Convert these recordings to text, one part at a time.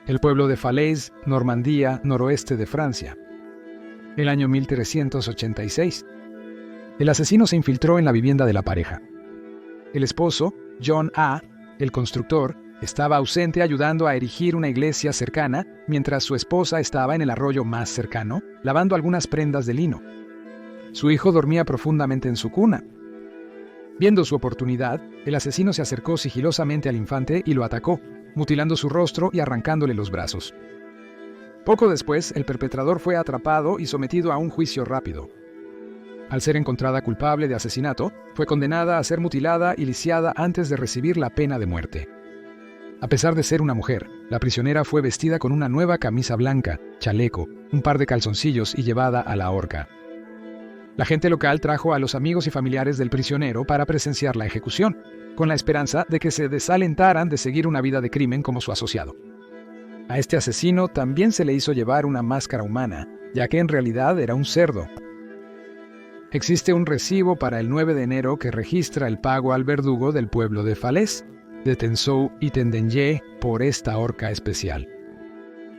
el pueblo de Falaise, Normandía, noroeste de Francia. El año 1386. El asesino se infiltró en la vivienda de la pareja. El esposo, John A., el constructor, estaba ausente ayudando a erigir una iglesia cercana, mientras su esposa estaba en el arroyo más cercano, lavando algunas prendas de lino. Su hijo dormía profundamente en su cuna. Viendo su oportunidad, el asesino se acercó sigilosamente al infante y lo atacó, mutilando su rostro y arrancándole los brazos. Poco después, el perpetrador fue atrapado y sometido a un juicio rápido. Al ser encontrada culpable de asesinato, fue condenada a ser mutilada y lisiada antes de recibir la pena de muerte. A pesar de ser una mujer, la prisionera fue vestida con una nueva camisa blanca, chaleco, un par de calzoncillos y llevada a la horca. La gente local trajo a los amigos y familiares del prisionero para presenciar la ejecución, con la esperanza de que se desalentaran de seguir una vida de crimen como su asociado. A este asesino también se le hizo llevar una máscara humana, ya que en realidad era un cerdo. Existe un recibo para el 9 de enero que registra el pago al verdugo del pueblo de Falaise, de Tensou y Tendenye, por esta horca especial.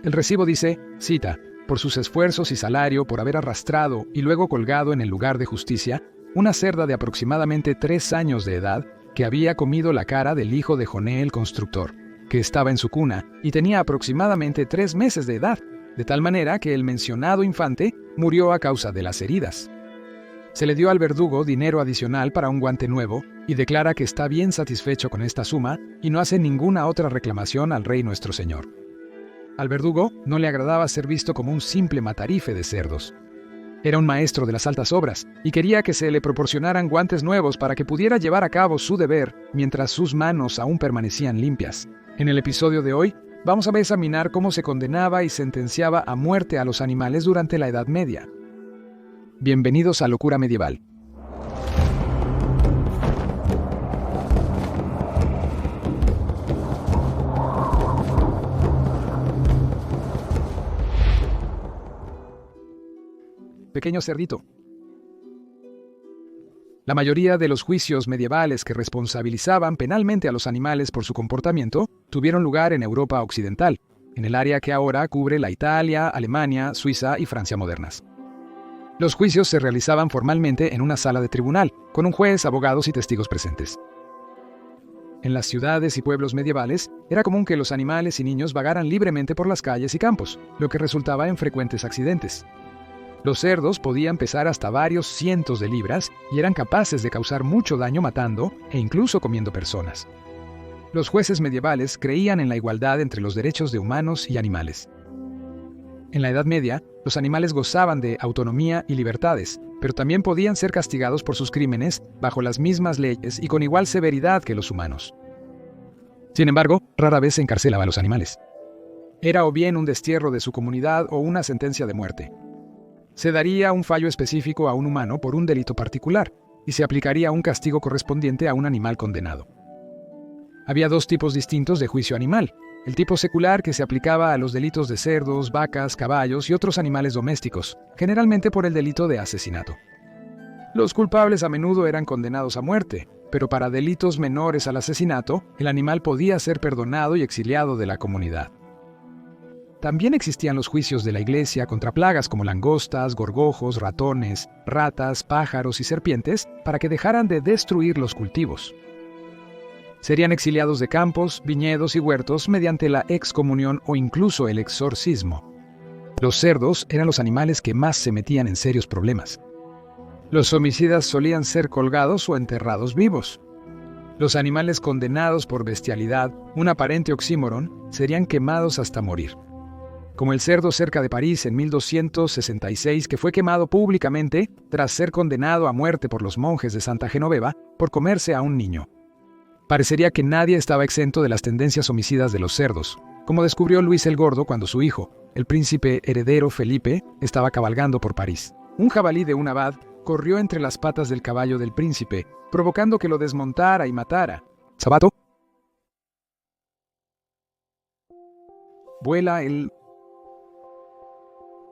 El recibo dice, cita, por sus esfuerzos y salario por haber arrastrado y luego colgado en el lugar de justicia una cerda de aproximadamente 3 años de edad que había comido la cara del hijo de Joné el constructor, que estaba en su cuna y tenía aproximadamente 3 meses de edad, de tal manera que el mencionado infante murió a causa de las heridas. Se le dio al verdugo dinero adicional para un guante nuevo y declara que está bien satisfecho con esta suma y no hace ninguna otra reclamación al rey nuestro señor. Al verdugo no le agradaba ser visto como un simple matarife de cerdos. Era un maestro de las altas obras y quería que se le proporcionaran guantes nuevos para que pudiera llevar a cabo su deber mientras sus manos aún permanecían limpias. En el episodio de hoy, vamos a examinar cómo se condenaba y sentenciaba a muerte a los animales durante la Edad Media. Bienvenidos a Locura Medieval. Pequeño cerdito. La mayoría de los juicios medievales que responsabilizaban penalmente a los animales por su comportamiento tuvieron lugar en Europa occidental, en el área que ahora cubre la Italia, Alemania, Suiza y Francia modernas. Los juicios se realizaban formalmente en una sala de tribunal, con un juez, abogados y testigos presentes. En las ciudades y pueblos medievales, era común que los animales y niños vagaran libremente por las calles y campos, lo que resultaba en frecuentes accidentes. Los cerdos podían pesar hasta varios cientos de libras y eran capaces de causar mucho daño matando e incluso comiendo personas. Los jueces medievales creían en la igualdad entre los derechos de humanos y animales. En la Edad Media, los animales gozaban de autonomía y libertades, pero también podían ser castigados por sus crímenes bajo las mismas leyes y con igual severidad que los humanos. Sin embargo, rara vez se encarcelaba a los animales. Era o bien un destierro de su comunidad o una sentencia de muerte. Se daría un fallo específico a un humano por un delito particular, y se aplicaría un castigo correspondiente a un animal condenado. Había 2 tipos distintos de juicio animal: el tipo secular, que se aplicaba a los delitos de cerdos, vacas, caballos y otros animales domésticos, generalmente por el delito de asesinato. Los culpables a menudo eran condenados a muerte, pero para delitos menores al asesinato, el animal podía ser perdonado y exiliado de la comunidad. También existían los juicios de la iglesia contra plagas como langostas, gorgojos, ratones, ratas, pájaros y serpientes para que dejaran de destruir los cultivos. Serían exiliados de campos, viñedos y huertos mediante la excomunión o incluso el exorcismo. Los cerdos eran los animales que más se metían en serios problemas. Los homicidas solían ser colgados o enterrados vivos. Los animales condenados por bestialidad, un aparente oxímoron, serían quemados hasta morir. Como el cerdo cerca de París en 1266, que fue quemado públicamente tras ser condenado a muerte por los monjes de Santa Genoveva por comerse a un niño. Parecería que nadie estaba exento de las tendencias homicidas de los cerdos, como descubrió Luis el Gordo cuando su hijo, el príncipe heredero Felipe, estaba cabalgando por París. Un jabalí de un abad corrió entre las patas del caballo del príncipe, provocando que lo desmontara y matara. Sabato. Vuela el...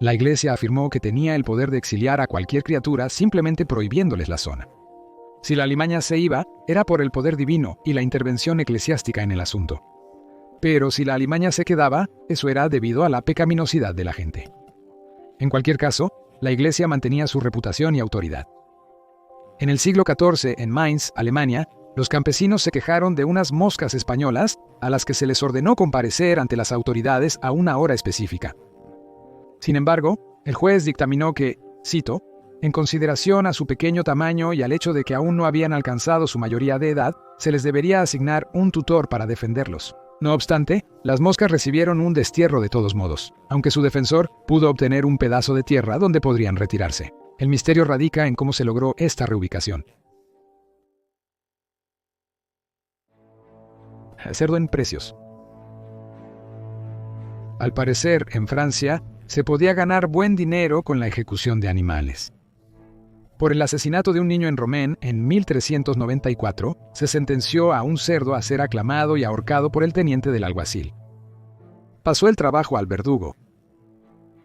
La iglesia afirmó que tenía el poder de exiliar a cualquier criatura simplemente prohibiéndoles la zona. Si la alimaña se iba, era por el poder divino y la intervención eclesiástica en el asunto. Pero si la alimaña se quedaba, eso era debido a la pecaminosidad de la gente. En cualquier caso, la Iglesia mantenía su reputación y autoridad. En el siglo XIV, en Mainz, Alemania, los campesinos se quejaron de unas moscas españolas a las que se les ordenó comparecer ante las autoridades a una hora específica. Sin embargo, el juez dictaminó que, cito, en consideración a su pequeño tamaño y al hecho de que aún no habían alcanzado su mayoría de edad, se les debería asignar un tutor para defenderlos. No obstante, las moscas recibieron un destierro de todos modos, aunque su defensor pudo obtener un pedazo de tierra donde podrían retirarse. El misterio radica en cómo se logró esta reubicación. Cerdo en precios. Al parecer, en Francia, se podía ganar buen dinero con la ejecución de animales. Por el asesinato de un niño en Romaine en 1394, se sentenció a un cerdo a ser aclamado y ahorcado por el teniente del alguacil. Pasó el trabajo al verdugo.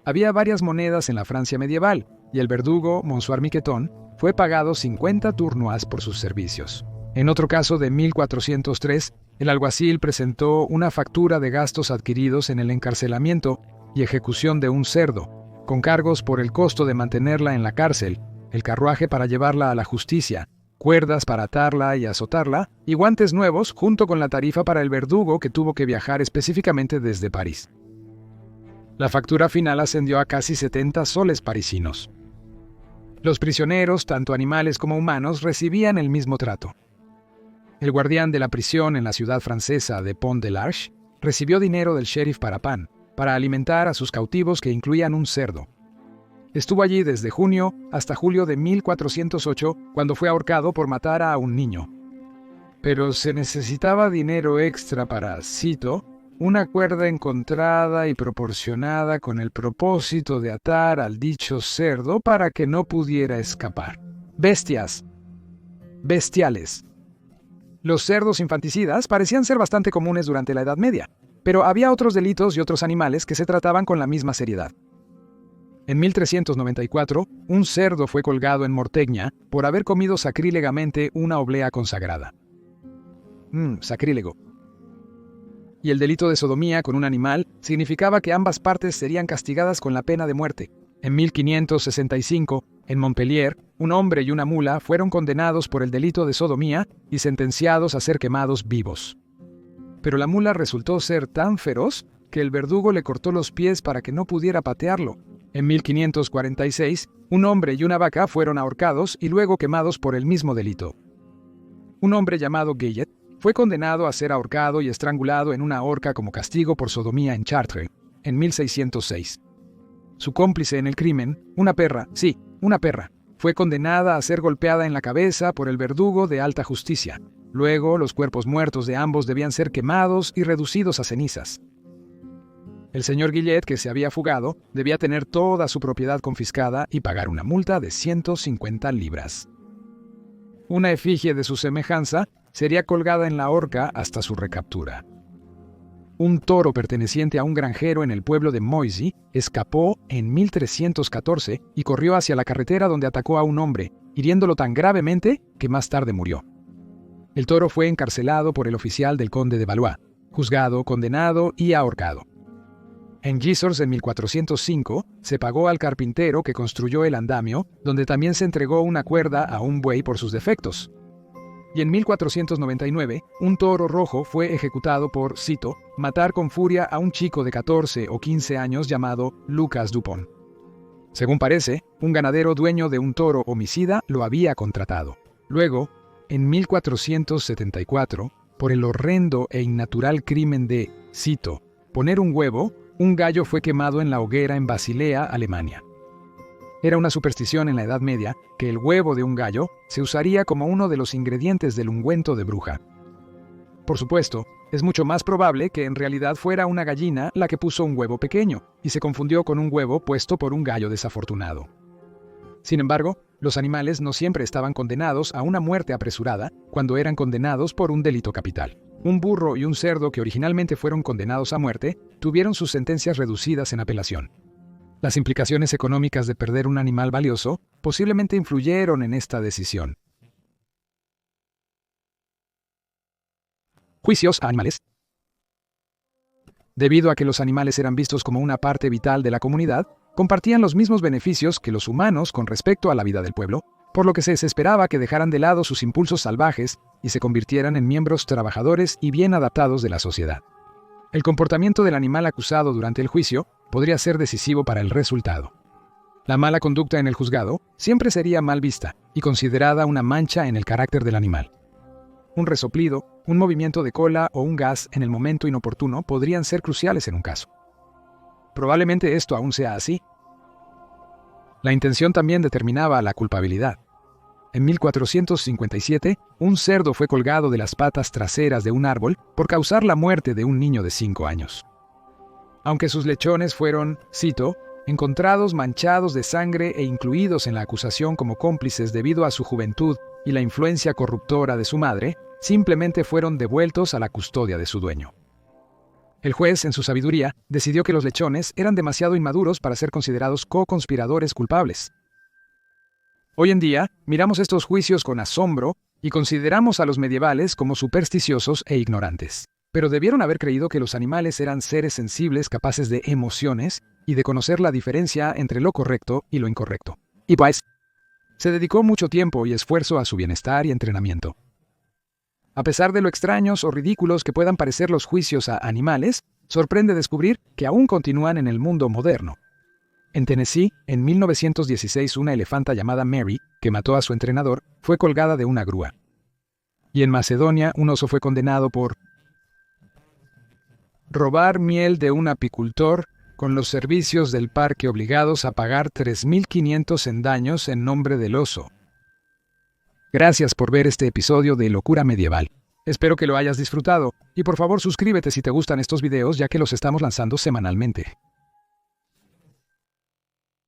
Había varias monedas en la Francia medieval, y el verdugo, Monsoir Miqueton, fue pagado 50 tournois por sus servicios. En otro caso de 1403, el alguacil presentó una factura de gastos adquiridos en el encarcelamiento y ejecución de un cerdo, con cargos por el costo de mantenerla en la cárcel, el carruaje para llevarla a la justicia, cuerdas para atarla y azotarla, y guantes nuevos junto con la tarifa para el verdugo que tuvo que viajar específicamente desde París. La factura final ascendió a casi 70 soles parisinos. Los prisioneros, tanto animales como humanos, recibían el mismo trato. El guardián de la prisión en la ciudad francesa de Pont de l'Arche recibió dinero del sheriff para pan, para alimentar a sus cautivos que incluían un cerdo. Estuvo allí desde junio hasta julio de 1408, cuando fue ahorcado por matar a un niño. Pero se necesitaba dinero extra para, cito, una cuerda encontrada y proporcionada con el propósito de atar al dicho cerdo para que no pudiera escapar. Bestias. Bestiales. Los cerdos infanticidas parecían ser bastante comunes durante la Edad Media, pero había otros delitos y otros animales que se trataban con la misma seriedad. En 1394, un cerdo fue colgado en Mortegna por haber comido sacrílegamente una oblea consagrada. Sacrílego. Y el delito de sodomía con un animal significaba que ambas partes serían castigadas con la pena de muerte. En 1565, en Montpellier, un hombre y una mula fueron condenados por el delito de sodomía y sentenciados a ser quemados vivos. Pero la mula resultó ser tan feroz que el verdugo le cortó los pies para que no pudiera patearlo. En 1546, un hombre y una vaca fueron ahorcados y luego quemados por el mismo delito. Un hombre llamado Guillet fue condenado a ser ahorcado y estrangulado en una horca como castigo por sodomía en Chartres, en 1606. Su cómplice en el crimen, una perra, fue condenada a ser golpeada en la cabeza por el verdugo de alta justicia. Luego, los cuerpos muertos de ambos debían ser quemados y reducidos a cenizas. El señor Guillet, que se había fugado, debía tener toda su propiedad confiscada y pagar una multa de 150 libras. Una efigie de su semejanza sería colgada en la horca hasta su recaptura. Un toro perteneciente a un granjero en el pueblo de Moisy escapó en 1314 y corrió hacia la carretera donde atacó a un hombre, hiriéndolo tan gravemente que más tarde murió. El toro fue encarcelado por el oficial del conde de Valois, juzgado, condenado y ahorcado. En Gisors, en 1405, se pagó al carpintero que construyó el andamio, donde también se entregó una cuerda a un buey por sus defectos. Y en 1499, un toro rojo fue ejecutado por, cito, matar con furia a un chico de 14 o 15 años llamado Lucas Dupont. Según parece, un ganadero dueño de un toro homicida lo había contratado. Luego, en 1474, por el horrendo e innatural crimen de, cito, poner un huevo, un gallo fue quemado en la hoguera en Basilea, Alemania. Era una superstición en la Edad Media que el huevo de un gallo se usaría como uno de los ingredientes del ungüento de bruja. Por supuesto, es mucho más probable que en realidad fuera una gallina la que puso un huevo pequeño y se confundió con un huevo puesto por un gallo desafortunado. Sin embargo, los animales no siempre estaban condenados a una muerte apresurada cuando eran condenados por un delito capital. Un burro y un cerdo que originalmente fueron condenados a muerte tuvieron sus sentencias reducidas en apelación. Las implicaciones económicas de perder un animal valioso posiblemente influyeron en esta decisión. Juicios a animales. Debido a que los animales eran vistos como una parte vital de la comunidad, compartían los mismos beneficios que los humanos con respecto a la vida del pueblo, por lo que se esperaba que dejaran de lado sus impulsos salvajes y se convirtieran en miembros trabajadores y bien adaptados de la sociedad. El comportamiento del animal acusado durante el juicio podría ser decisivo para el resultado. La mala conducta en el juzgado siempre sería mal vista y considerada una mancha en el carácter del animal. Un resoplido, un movimiento de cola o un gas en el momento inoportuno podrían ser cruciales en un caso. Probablemente esto aún sea así. La intención también determinaba la culpabilidad. En 1457, un cerdo fue colgado de las patas traseras de un árbol por causar la muerte de un niño de 5 años. Aunque sus lechones fueron, cito, encontrados manchados de sangre e incluidos en la acusación como cómplices debido a su juventud y la influencia corruptora de su madre, simplemente fueron devueltos a la custodia de su dueño. El juez, en su sabiduría, decidió que los lechones eran demasiado inmaduros para ser considerados co-conspiradores culpables. Hoy en día, miramos estos juicios con asombro y consideramos a los medievales como supersticiosos e ignorantes. Pero debieron haber creído que los animales eran seres sensibles capaces de emociones y de conocer la diferencia entre lo correcto y lo incorrecto. Y pues, se dedicó mucho tiempo y esfuerzo a su bienestar y entrenamiento. A pesar de lo extraños o ridículos que puedan parecer los juicios a animales, sorprende descubrir que aún continúan en el mundo moderno. En Tennessee, en 1916, una elefanta llamada Mary, que mató a su entrenador, fue colgada de una grúa. Y en Macedonia, un oso fue condenado por robar miel de un apicultor con los servicios del parque obligados a pagar 3.500 en daños en nombre del oso. Gracias por ver este episodio de Locura Medieval. Espero que lo hayas disfrutado y por favor suscríbete si te gustan estos videos ya que los estamos lanzando semanalmente.